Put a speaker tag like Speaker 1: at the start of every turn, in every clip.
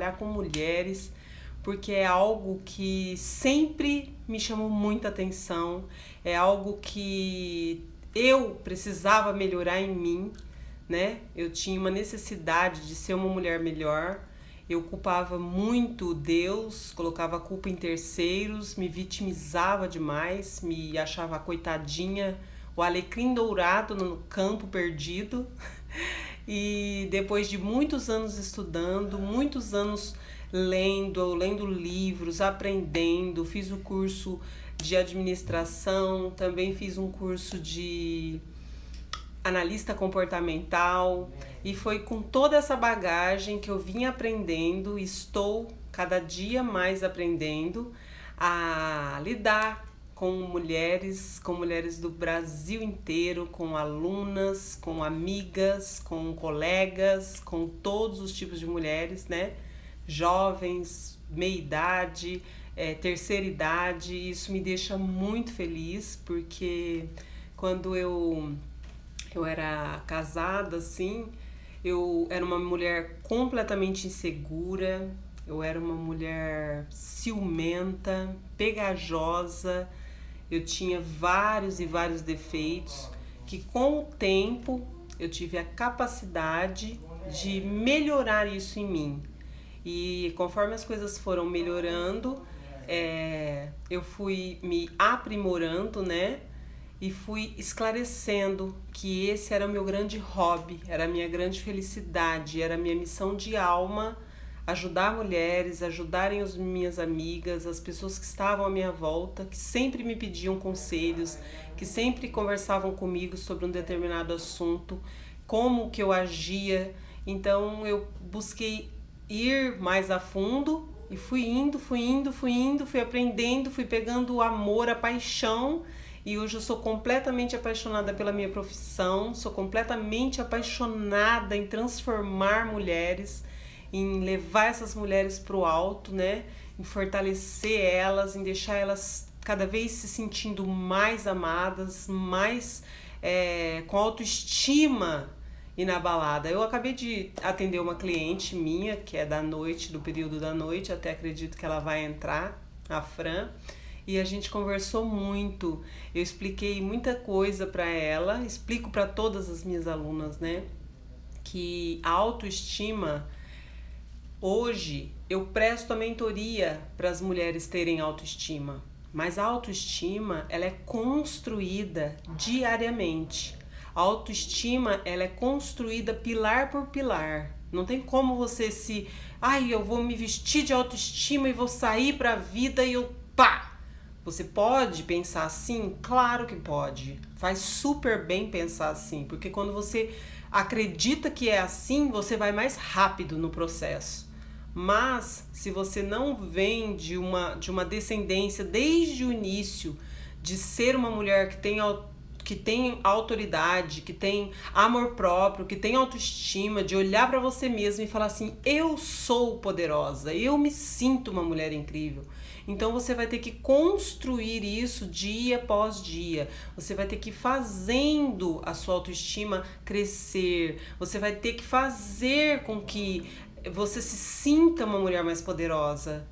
Speaker 1: trabalhar com mulheres, porque é algo que sempre me chamou muita atenção, é algo que eu precisava melhorar em mim, né? Eu tinha uma necessidade de ser uma mulher melhor, eu culpava muito Deus, colocava a culpa em terceiros, me vitimizava demais, me achava coitadinha, o alecrim dourado no campo perdido. E depois de muitos anos estudando, muitos anos lendo livros, aprendendo, fiz o curso de administração, também fiz um curso de analista comportamental, e foi com toda essa bagagem que eu vim aprendendo, estou cada dia mais aprendendo a lidar com mulheres do Brasil inteiro, com alunas, com amigas, com colegas, com todos os tipos de mulheres, né? Jovens, meia-idade, terceira idade. Isso me deixa muito feliz, porque quando eu era casada, assim, eu era uma mulher completamente insegura, eu era uma mulher ciumenta, pegajosa, eu tinha vários e vários defeitos que com o tempo eu tive a capacidade de melhorar isso em mim. E conforme as coisas foram melhorando, eu fui me aprimorando, né? E fui esclarecendo que esse era o meu grande hobby, era a minha grande felicidade, era a minha missão de alma, ajudar mulheres, ajudarem as minhas amigas, as pessoas que estavam à minha volta, que sempre me pediam conselhos, que sempre conversavam comigo sobre um determinado assunto, como que eu agia. Então eu busquei ir mais a fundo e fui aprendendo, fui pegando o amor, a paixão. E hoje eu sou completamente apaixonada pela minha profissão, sou completamente apaixonada em transformar mulheres, em levar essas mulheres para o alto, né? Em fortalecer elas, em deixar elas cada vez se sentindo mais amadas, mais com autoestima inabalada. Eu acabei de atender uma cliente minha, que é da noite, do período da noite, até acredito que ela vai entrar, a Fran. E a gente conversou muito, eu expliquei muita coisa para ela, explico para todas as minhas alunas, né, que a autoestima, hoje eu presto a mentoria para as mulheres terem autoestima, mas a autoestima, ela é construída diariamente, a autoestima, ela é construída pilar por pilar, não tem como você eu vou me vestir de autoestima e vou sair para a vida e eu pá! Você pode pensar assim? Claro que pode. Faz super bem pensar assim, porque quando você acredita que é assim, você vai mais rápido no processo. Mas se você não vem de uma descendência desde o início de ser uma mulher que tem autoridade, que tem amor próprio, que tem autoestima, de olhar para você mesma e falar assim, eu sou poderosa, eu me sinto uma mulher incrível. Então você vai ter que construir isso dia após dia, você vai ter que ir fazendo a sua autoestima crescer, você vai ter que fazer com que você se sinta uma mulher mais poderosa.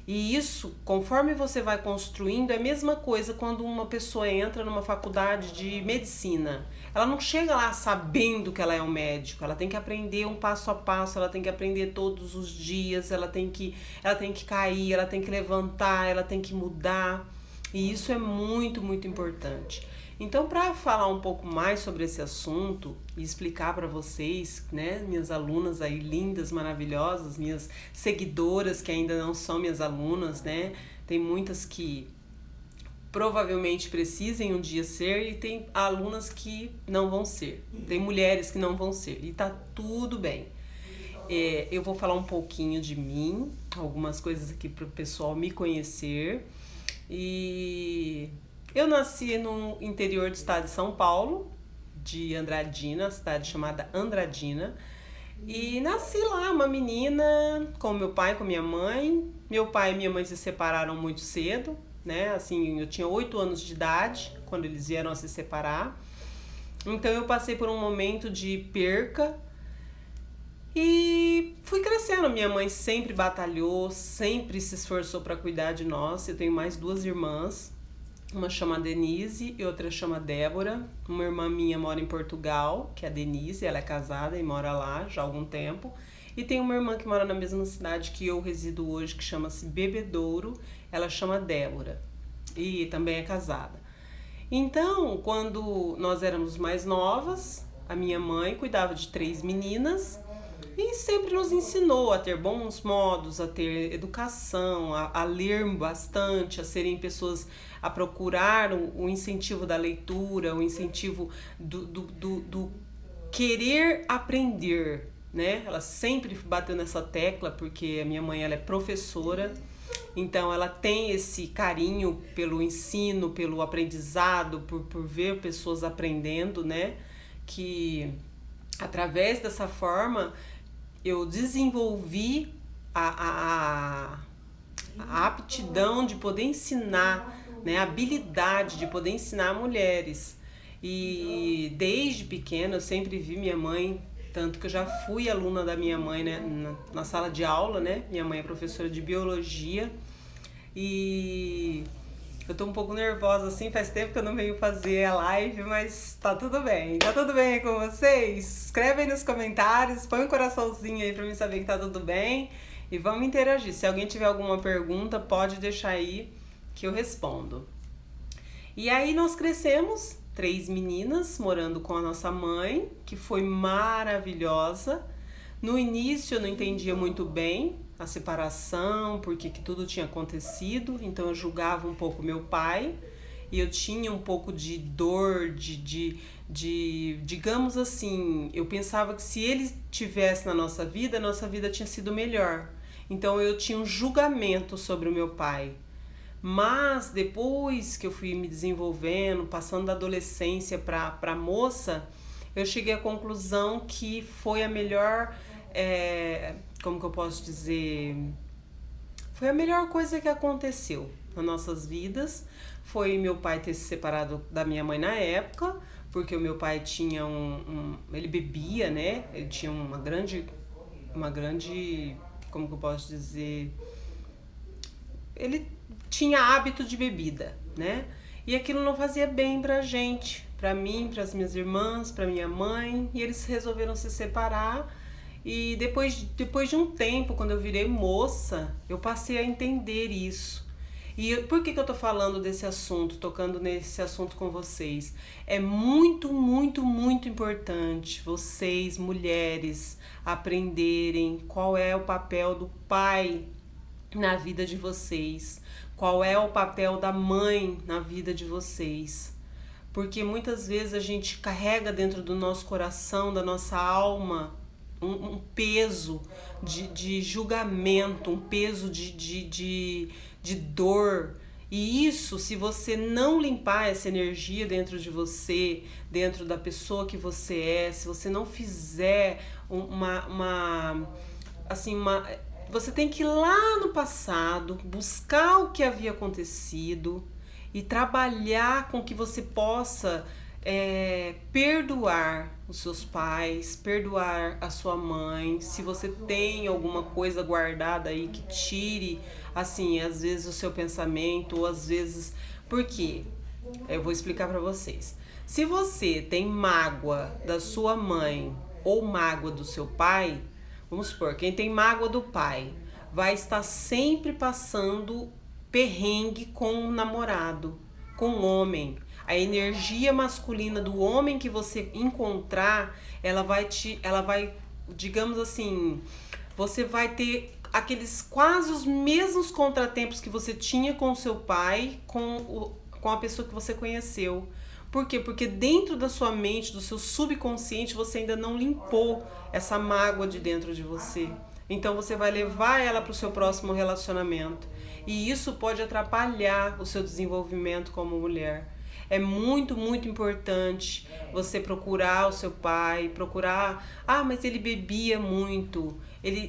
Speaker 1: E isso, conforme você vai construindo, é a mesma coisa quando uma pessoa entra numa faculdade de medicina. Ela não chega lá sabendo que ela é um médico, ela tem que aprender um passo a passo, ela tem que aprender todos os dias, ela tem que cair, ela tem que levantar, ela tem que mudar. E isso é muito, muito importante. Então, para falar um pouco mais sobre esse assunto e explicar para vocês, né, minhas alunas aí lindas, maravilhosas, minhas seguidoras que ainda não são minhas alunas, né, tem muitas que provavelmente precisem um dia ser e tem alunas que não vão ser, tem mulheres que não vão ser e tá tudo bem. Eu vou falar um pouquinho de mim, algumas coisas aqui para o pessoal me conhecer. E eu nasci no interior do estado de São Paulo, de Andradina, cidade chamada Andradina. E nasci lá, uma menina, com meu pai, com minha mãe. Meu pai e minha mãe se separaram muito cedo, né? Assim, eu tinha 8 anos de idade quando eles vieram a se separar. Então eu passei por um momento de perca. E fui crescendo. Minha mãe sempre batalhou, sempre se esforçou para cuidar de nós. Eu tenho mais duas irmãs. Uma chama Denise e outra chama Débora. Uma irmã minha mora em Portugal, que é a Denise, ela é casada e mora lá já há algum tempo. E tem uma irmã que mora na mesma cidade que eu resido hoje, que chama-se Bebedouro, ela chama Débora e também é casada. Então, quando nós éramos mais novas, a minha mãe cuidava de 3 meninas e sempre nos ensinou a ter bons modos, a ter educação, a ler bastante, a serem pessoas, a procurar o incentivo da leitura, o incentivo do querer aprender, né? Ela sempre bateu nessa tecla, porque a minha mãe ela é professora, então ela tem esse carinho pelo ensino, pelo aprendizado, por ver pessoas aprendendo, né? Que através dessa forma eu desenvolvi a aptidão de poder ensinar, né, a habilidade de poder ensinar mulheres. E desde pequena eu sempre vi minha mãe, tanto que eu já fui aluna da minha mãe, né, na sala de aula, né? Minha mãe é professora de biologia e eu tô um pouco nervosa assim, faz tempo que eu não venho fazer a live, mas tá tudo bem. Tá tudo bem aí com vocês? Escreve aí nos comentários, põe um coraçãozinho aí pra mim saber que tá tudo bem e vamos interagir. Se alguém tiver alguma pergunta, pode deixar aí que eu respondo. E aí nós crescemos, 3 meninas morando com a nossa mãe, que foi maravilhosa. No início eu não entendia muito bem a separação, porque que tudo tinha acontecido, então eu julgava um pouco meu pai e eu tinha um pouco de dor, digamos assim, eu pensava que se ele tivesse na nossa vida, a nossa vida tinha sido melhor. Então eu tinha um julgamento sobre o meu pai. Mas depois que eu fui me desenvolvendo, passando da adolescência para moça, eu cheguei à conclusão que foi a melhor, como que eu posso dizer, foi a melhor coisa que aconteceu nas nossas vidas. Foi meu pai ter se separado da minha mãe na época, porque o meu pai tinha ele bebia, né? Ele tinha uma grande, como que eu posso dizer, ele tinha hábito de bebida, né? E aquilo não fazia bem pra gente, pra mim, pras minhas irmãs, pra minha mãe, e eles resolveram se separar. E depois de um tempo, quando eu virei moça, eu passei a entender isso. E por que eu tô falando desse assunto, tocando nesse assunto com vocês? É muito, muito, muito importante vocês, mulheres, aprenderem qual é o papel do pai na vida de vocês, qual é o papel da mãe na vida de vocês. Porque muitas vezes a gente carrega dentro do nosso coração, da nossa alma, um peso de julgamento, um peso de dor. E isso, se você não limpar essa energia dentro de você, dentro da pessoa que você é, se você não fizer você tem que ir lá no passado, buscar o que havia acontecido e trabalhar com que você possa perdoar os seus pais, perdoar a sua mãe. Se você tem alguma coisa guardada aí que tire, assim, às vezes o seu pensamento, ou às vezes... Por quê? Eu vou explicar pra vocês. Se você tem mágoa da sua mãe ou mágoa do seu pai, vamos supor, quem tem mágoa do pai vai estar sempre passando perrengue com o namorado, com o homem. A energia masculina do homem que você encontrar, ela vai, digamos assim, você vai ter aqueles quase os mesmos contratempos que você tinha com o seu pai, com a pessoa que você conheceu. Por quê? Porque dentro da sua mente, do seu subconsciente, você ainda não limpou essa mágoa de dentro de você. Então você vai levar ela para o seu próximo relacionamento. E isso pode atrapalhar o seu desenvolvimento como mulher. É muito, muito importante você procurar o seu pai, mas ele bebia muito.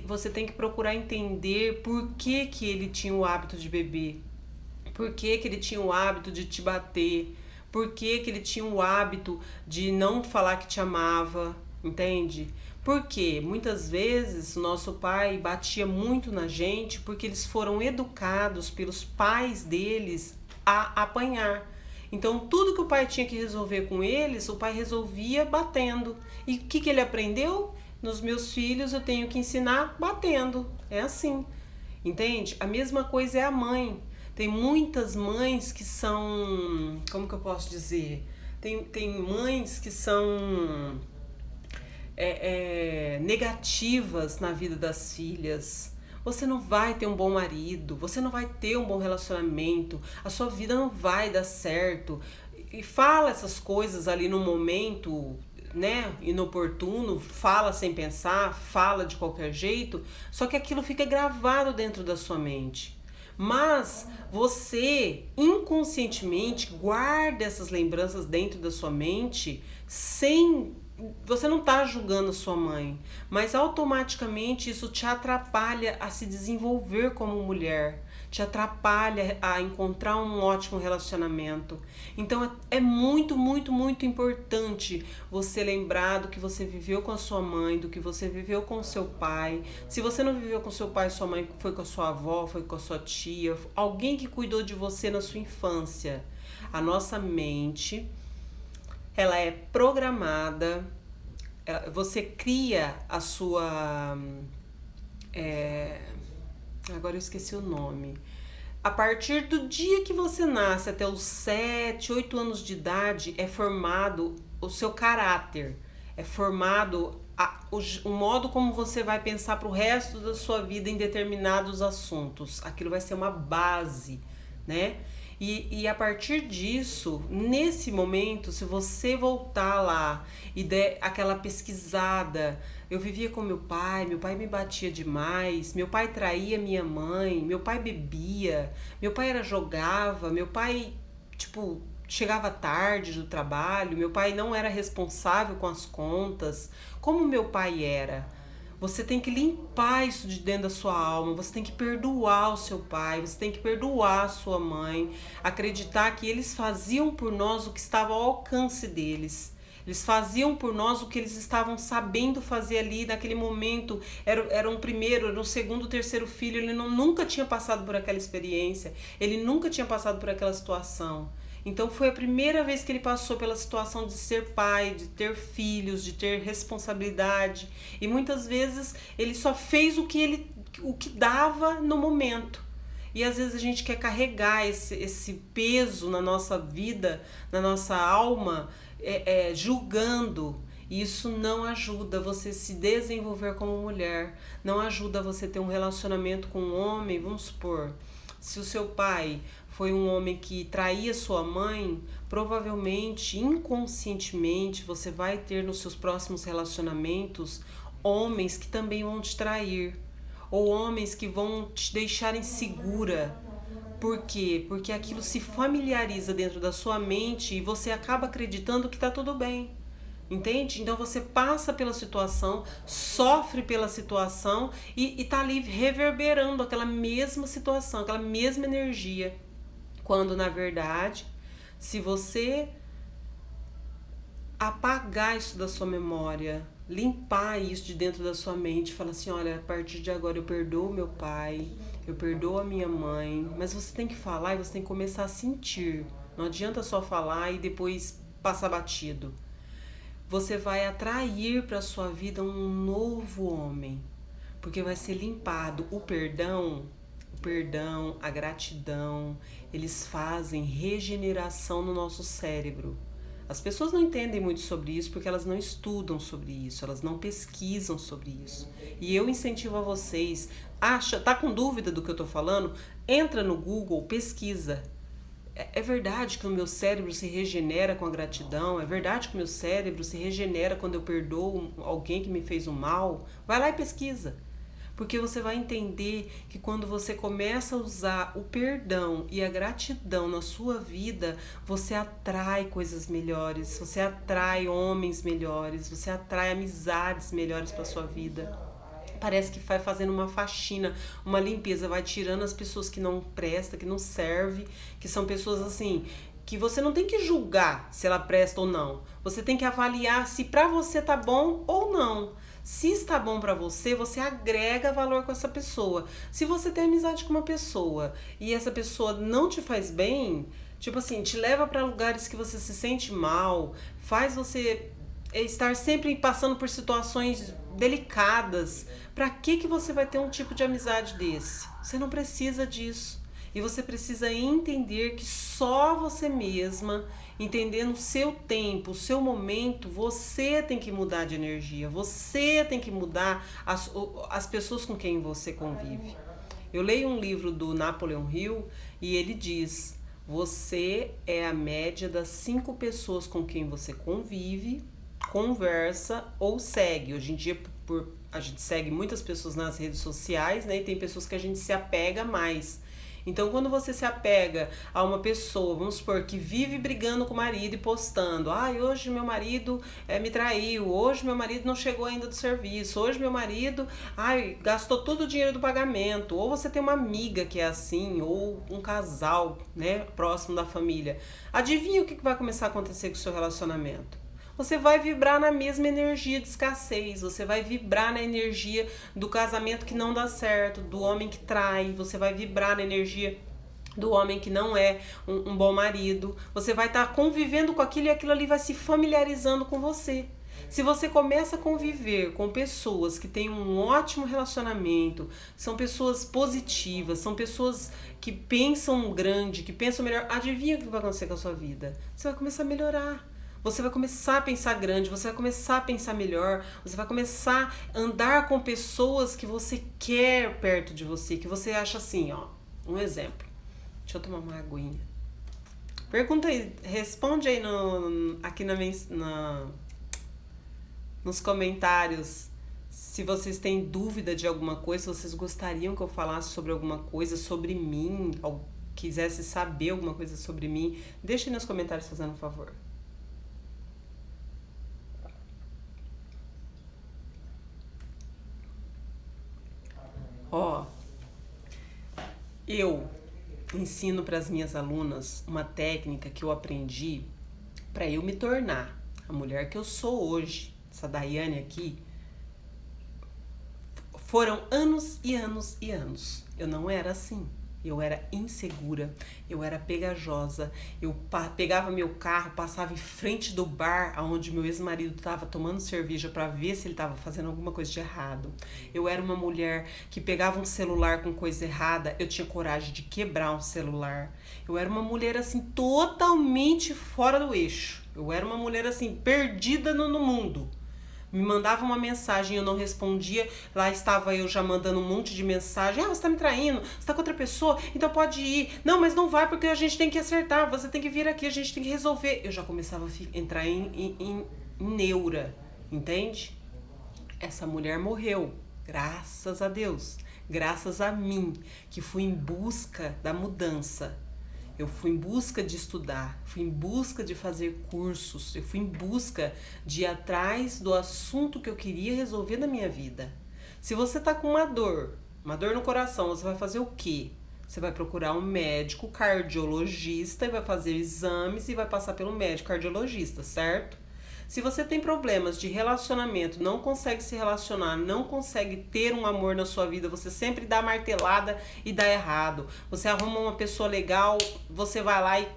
Speaker 1: Você tem que procurar entender por que ele tinha o hábito de beber. Por que ele tinha o hábito de te bater. Por que ele tinha o hábito de não falar que te amava, entende? Porque muitas vezes o nosso pai batia muito na gente porque eles foram educados pelos pais deles a apanhar. Então tudo que o pai tinha que resolver com eles, o pai resolvia batendo. E o que ele aprendeu? Nos meus filhos eu tenho que ensinar batendo. É assim. Entende? A mesma coisa é a mãe. Tem muitas mães que são, como que eu posso dizer? Tem mães que são negativas na vida das filhas. Você não vai ter um bom marido, você não vai ter um bom relacionamento, a sua vida não vai dar certo. E fala essas coisas ali no momento, né, inoportuno, fala sem pensar, fala de qualquer jeito, só que aquilo fica gravado dentro da sua mente. Mas você inconscientemente guarda essas lembranças dentro da sua mente sem... Você não está julgando sua mãe, mas automaticamente isso te atrapalha a se desenvolver como mulher, te atrapalha a encontrar um ótimo relacionamento. Então é muito, muito, muito importante você lembrar do que você viveu com a sua mãe, do que você viveu com o seu pai. Se você não viveu com seu pai e sua mãe, foi com a sua avó, foi com a sua tia, alguém que cuidou de você na sua infância. A nossa mente, ela é programada, você cria a sua... agora eu esqueci o nome. A partir do dia que você nasce até os 7, 8 anos de idade, é formado o seu caráter, é formado o modo como você vai pensar para o resto da sua vida em determinados assuntos. Aquilo vai ser uma base, né? E a partir disso, nesse momento, se você voltar lá e der aquela pesquisada, eu vivia com meu pai me batia demais, meu pai traía minha mãe, meu pai bebia, meu pai jogava, meu pai, chegava tarde do trabalho, meu pai não era responsável com as contas, como meu pai era. Você tem que limpar isso de dentro da sua alma, você tem que perdoar o seu pai, você tem que perdoar a sua mãe, acreditar que eles faziam por nós o que estava ao alcance deles. Eles faziam por nós o que eles estavam sabendo fazer ali naquele momento. Era um primeiro, era um segundo, terceiro filho, ele nunca tinha passado por aquela experiência, ele nunca tinha passado por aquela situação. Então foi a primeira vez que ele passou pela situação de ser pai, de ter filhos, de ter responsabilidade. E muitas vezes ele só fez o que dava no momento. E às vezes a gente quer carregar esse peso na nossa vida, na nossa alma, julgando. E isso não ajuda você se desenvolver como mulher, não ajuda você ter um relacionamento com um homem. Vamos supor, se o seu pai foi um homem que traía sua mãe, provavelmente, inconscientemente, você vai ter nos seus próximos relacionamentos homens que também vão te trair, ou homens que vão te deixar insegura. Por quê? Porque aquilo se familiariza dentro da sua mente e você acaba acreditando que está tudo bem. Entende? Então você passa pela situação, sofre pela situação e tá ali reverberando aquela mesma situação, aquela mesma energia. Quando na verdade, se você apagar isso da sua memória, limpar isso de dentro da sua mente, falar assim, olha, a partir de agora eu perdoo meu pai, eu perdoo a minha mãe, mas você tem que falar e você tem que começar a sentir. Não adianta só falar e depois passar batido. Você vai atrair para sua vida um novo homem, porque vai ser limpado. O perdão, a gratidão, eles fazem regeneração no nosso cérebro. As pessoas não entendem muito sobre isso porque elas não estudam sobre isso, elas não pesquisam sobre isso. E eu incentivo a vocês, tá com dúvida do que eu tô falando? Entra no Google, pesquisa. É verdade que o meu cérebro se regenera com a gratidão? É verdade que o meu cérebro se regenera quando eu perdoo alguém que me fez um mal? Vai lá e pesquisa. Porque você vai entender que quando você começa a usar o perdão e a gratidão na sua vida, você atrai coisas melhores, você atrai homens melhores, você atrai amizades melhores para sua vida. Parece que vai fazendo uma faxina, uma limpeza, vai tirando as pessoas que não prestam, que não servem, que são pessoas assim, que você não tem que julgar se ela presta ou não. Você tem que avaliar se pra você tá bom ou não. Se está bom pra você, você agrega valor com essa pessoa. Se você tem amizade com uma pessoa e essa pessoa não te faz bem, tipo assim, te leva pra lugares que você se sente mal, faz você estar sempre passando por situações delicadas, pra que você vai ter um tipo de amizade desse? Você não precisa disso. E você precisa entender que só você mesma, entendendo o seu tempo, o seu momento, você tem que mudar de energia, você tem que mudar as pessoas com quem você convive. Eu leio um livro do Napoleon Hill e ele diz: você é a média das 5 pessoas com quem você convive, conversa ou segue. Hoje em dia, a gente segue muitas pessoas nas redes sociais, né? E tem pessoas que a gente se apega mais. Então, quando você se apega a uma pessoa, vamos supor, que vive brigando com o marido e postando: ai, hoje meu marido me traiu, hoje meu marido não chegou ainda do serviço, hoje meu marido gastou todo o dinheiro do pagamento. Ou você tem uma amiga que é assim, ou um casal, né, próximo da família. Adivinha o que vai começar a acontecer com o seu relacionamento? Você vai vibrar na mesma energia de escassez, você vai vibrar na energia do casamento que não dá certo, do homem que trai, você vai vibrar na energia do homem que não é um bom marido, você vai estar convivendo com aquilo e aquilo ali vai se familiarizando com você. Se você começa a conviver com pessoas que têm um ótimo relacionamento, são pessoas positivas, são pessoas que pensam grande, que pensam melhor, adivinha o que vai acontecer com a sua vida? Você vai começar a melhorar. Você vai começar a pensar grande, você vai começar a pensar melhor, você vai começar a andar com pessoas que você quer perto de você, que você acha assim, ó, um exemplo. Deixa eu tomar uma aguinha. Pergunta aí, responde aí aqui nos comentários se vocês têm dúvida de alguma coisa, se vocês gostariam que eu falasse sobre alguma coisa, sobre mim, ou quisesse saber alguma coisa sobre mim. Deixa aí nos comentários fazendo um favor. Ó, eu ensino para as minhas alunas uma técnica que eu aprendi para eu me tornar a mulher que eu sou hoje. Essa Daiane aqui, foram anos e anos e anos. Eu não era assim. Eu era insegura, eu era pegajosa, eu pegava meu carro, passava em frente do bar onde meu ex-marido estava tomando cerveja para ver se ele estava fazendo alguma coisa de errado. Eu era uma mulher que pegava um celular com coisa errada, eu tinha coragem de quebrar um celular. Eu era uma mulher assim totalmente fora do eixo. Eu era uma mulher assim perdida no mundo. Me mandava uma mensagem, eu não respondia, lá estava eu já mandando um monte de mensagem: você tá me traindo, você tá com outra pessoa, então pode ir, não, mas não vai porque a gente tem que acertar, você tem que vir aqui, a gente tem que resolver. Eu já começava a entrar em neura, entende? Essa mulher morreu, graças a Deus, graças a mim, que fui em busca da mudança. Eu fui em busca de estudar, fui em busca de fazer cursos, eu fui em busca de ir atrás do assunto que eu queria resolver na minha vida. Se você tá com uma dor no coração, você vai fazer o quê? Você vai procurar um médico cardiologista e vai fazer exames e vai passar pelo médico cardiologista, certo? Se você tem problemas de relacionamento, não consegue se relacionar, não consegue ter um amor na sua vida, você sempre dá martelada e dá errado. Você arruma uma pessoa legal, você vai lá e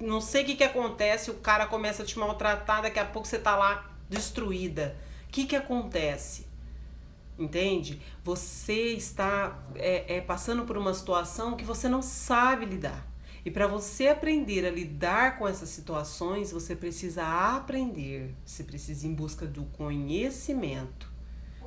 Speaker 1: não sei o que acontece, o cara começa a te maltratar, daqui a pouco você tá lá destruída. O que acontece? Entende? Você está passando por uma situação que você não sabe lidar. E para você aprender a lidar com essas situações, você precisa aprender, você precisa ir em busca do conhecimento.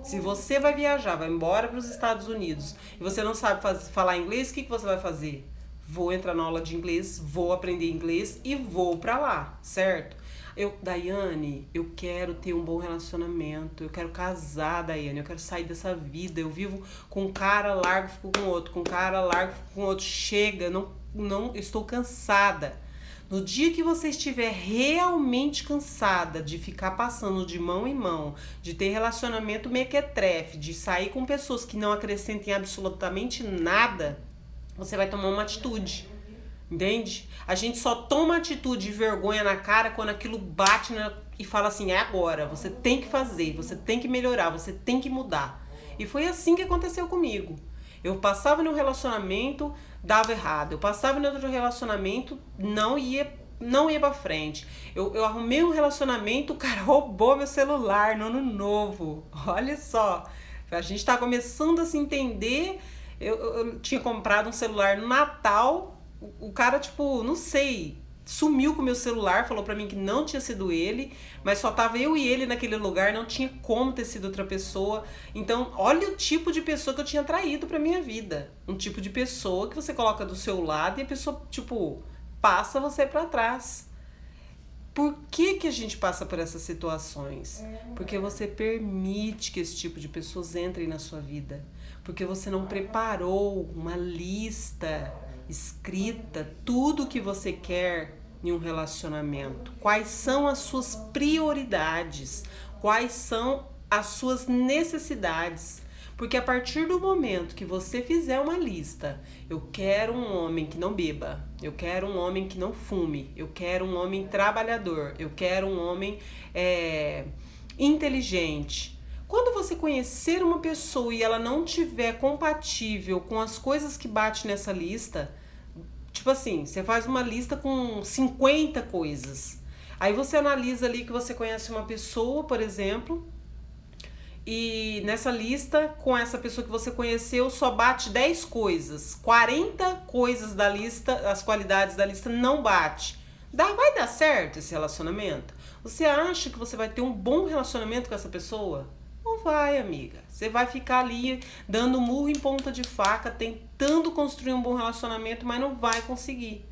Speaker 1: Se você vai viajar, vai embora para os Estados Unidos e você não sabe falar inglês, o que você vai fazer? Vou entrar na aula de inglês, vou aprender inglês e vou para lá, certo? Daiane, eu quero ter um bom relacionamento, eu quero casar, Daiane, eu quero sair dessa vida, eu vivo com um cara, largo, fico com outro, com um cara, largo, fico com outro, chega, não, estou cansada. No dia que você estiver realmente cansada de ficar passando de mão em mão, de ter relacionamento mequetrefe, de sair com pessoas que não acrescentem absolutamente nada, você vai tomar uma atitude. Entende? A gente só toma atitude e vergonha na cara quando aquilo bate e fala assim, é agora, você tem que fazer, você tem que melhorar, você tem que mudar. E foi assim que aconteceu comigo. Eu passava no relacionamento, dava errado. Eu passava no outro relacionamento, não ia pra frente. Eu arrumei um relacionamento, o cara roubou meu celular no ano novo. Olha só, a gente tá começando a se entender. Eu tinha comprado um celular no Natal, o cara, tipo, não sei, sumiu com o meu celular, falou pra mim que não tinha sido ele, mas só tava eu e ele naquele lugar, não tinha como ter sido outra pessoa. Então, olha o tipo de pessoa que eu tinha traído pra minha vida. Um tipo de pessoa que você coloca do seu lado e a pessoa, tipo, passa você pra trás. Por que a gente passa por essas situações? Porque você permite que esse tipo de pessoas entrem na sua vida. Porque você não preparou uma lista escrita, tudo que você quer em um relacionamento. Quais são as suas prioridades? Quais são as suas necessidades? Porque a partir do momento que você fizer uma lista, eu quero um homem que não beba, eu quero um homem que não fume, eu quero um homem trabalhador, eu quero um homem inteligente. Quando você conhecer uma pessoa e ela não tiver compatível com as coisas que bate nessa lista, tipo assim, você faz uma lista com 50 coisas. Aí você analisa ali que você conhece uma pessoa, por exemplo, e nessa lista, com essa pessoa que você conheceu, só bate 10 coisas. 40 coisas da lista, as qualidades da lista não bate. Vai dar certo esse relacionamento? Você acha que você vai ter um bom relacionamento com essa pessoa? Não vai, amiga. Você vai ficar ali dando murro em ponta de faca, tentando construir um bom relacionamento, mas não vai conseguir.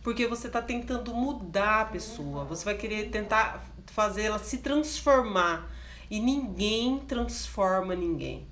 Speaker 1: Porque você está tentando mudar a pessoa. Você vai querer tentar fazer ela se transformar. E ninguém transforma ninguém.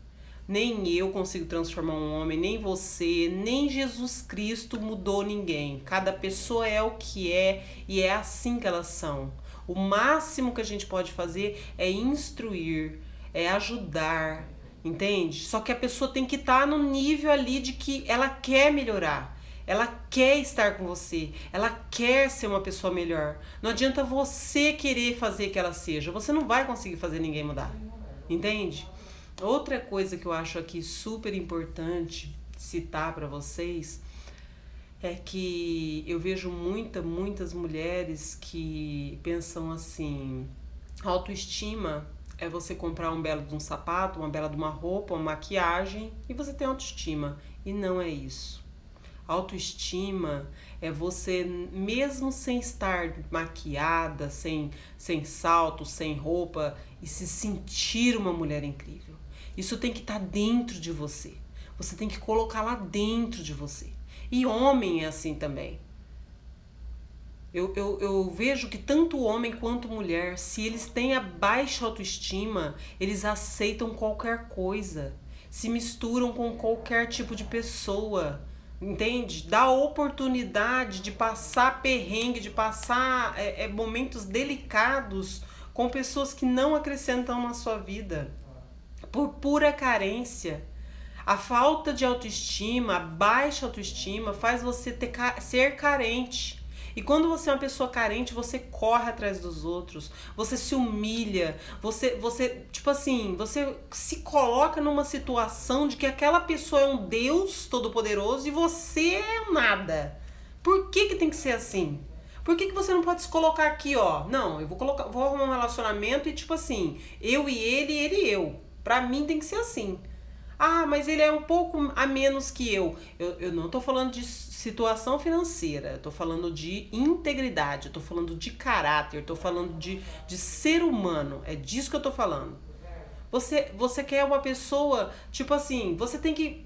Speaker 1: Nem eu consigo transformar um homem, nem você, nem Jesus Cristo mudou ninguém. Cada pessoa é o que é e é assim que elas são. O máximo que a gente pode fazer é instruir, é ajudar, entende? Só que a pessoa tem que estar no nível ali de que ela quer melhorar, ela quer estar com você, ela quer ser uma pessoa melhor. Não adianta você querer fazer que ela seja, você não vai conseguir fazer ninguém mudar, entende? Outra coisa que eu acho aqui super importante citar para vocês é que eu vejo muitas mulheres que pensam assim, autoestima é você comprar um belo de um sapato, uma bela de uma roupa, uma maquiagem e você tem autoestima. E não é isso. Autoestima é você, mesmo sem estar maquiada, sem salto, sem roupa, e se sentir uma mulher incrível. Isso tem que estar dentro de você. Você tem que colocar lá dentro de você. E homem é assim também. Eu vejo que tanto homem quanto mulher, se eles têm a baixa autoestima, eles aceitam qualquer coisa, se misturam com qualquer tipo de pessoa, entende? Dá oportunidade de passar perrengue, de passar momentos delicados com pessoas que não acrescentam na sua vida, por pura carência. A falta de autoestima, a baixa autoestima faz você ser carente. E quando você é uma pessoa carente, você corre atrás dos outros, você se humilha, você tipo assim, você se coloca numa situação de que aquela pessoa é um Deus todo-poderoso e você é um nada. Por que tem que ser assim? Por que você não pode se colocar aqui, ó? Não, eu vou arrumar um relacionamento e tipo assim, eu e ele e eu. Pra mim tem que ser assim. Ah, mas ele é um pouco a menos que eu. Eu não tô falando de situação financeira, eu tô falando de integridade, eu tô falando de caráter, eu tô falando de ser humano, é disso que eu tô falando. Você quer uma pessoa, tipo assim, você tem que